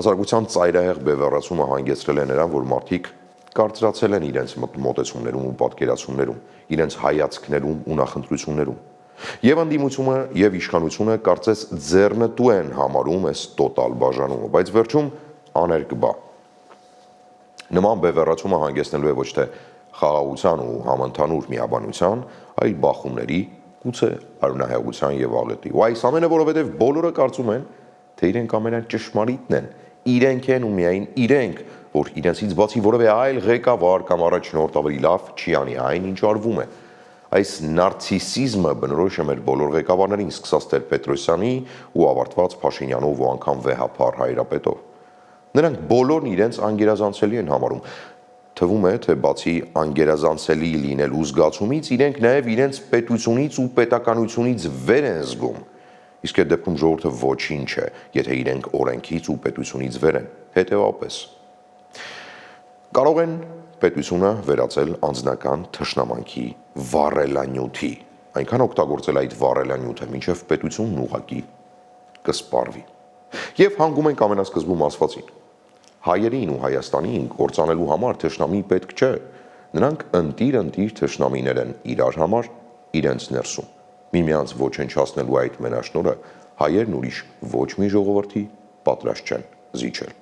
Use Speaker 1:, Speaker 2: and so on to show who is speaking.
Speaker 1: Հասարակության ծայրահեղ բևեռացումը հանգեցրել է նրան, որ մարդիկ կարծրացել են իրենց մոտեցումներում ու պատկերացումներում, իրենց հայացքներում ու նախընտրություններում։ Եվ ընդդիմությունը, եւ իշխանությունը կարծես ձեռնտու են համարում այս տոտալ բաժանումը, բայց վերջում աներկբա։ Նման բևեռացումը հանգեցնելու է ոչ թե խաղաղության ու համընդհանուր միաբանության, այլ բախումների, գուցե արյունահեղության եւ աղետի։ Ու այս ամենը որովհետեւ բոլորը կարծում են, թե իրենք ամենայն ճշմարիտն են, իրենք են ու միայն իրենք, որ իրենցից բացի որևէ այլ ղեկավար կամ առաջնորդ ավելի լավ չի անի այն, ինչ արվում է։ Այս նարցիսիզմը բնորոշ է մեր բոլոր ղեկավարներին, սկսած Տեր-Պետրոսյանի ու ավարտված Փաշինյանով ու անգամ վեհափառ Հայրապետով։ Նրանք բոլորն իրենց անգերազանցելի են համարում։ Թվում է, թե բացի անգերազանցելի լինելու զգացումից, իրենք նաև իրենց պետությունից ու պետականությունից վեր են զգում։ Իսկ այդ դեպքում ժողովուրդը ոչինչ է, եթե իրենք օրենքից ու պետությունից վեր են։ Հետևապես կարող են պետությունը վերածել անձնական թշնամանքի վառելանյութի, այնքան օգտագործել այդ վառելանյութը, մինչև պետությունն ուղղակի կսպառվի։ Եվ հանգում ենք ամենասկզբում ասվածին։ Հայերին ու Հայաստանին կործանելու համար թշնամի պետք չէ։ Նրանք ընտիր թշնամիներ են իրար համար, իրենց ներսում։ Միմյանց ոչնչացնելու այդ մենաշնորհը հայերն ուրիշ ոչ մի ժողովրդի պատրաստ չեն զիջել։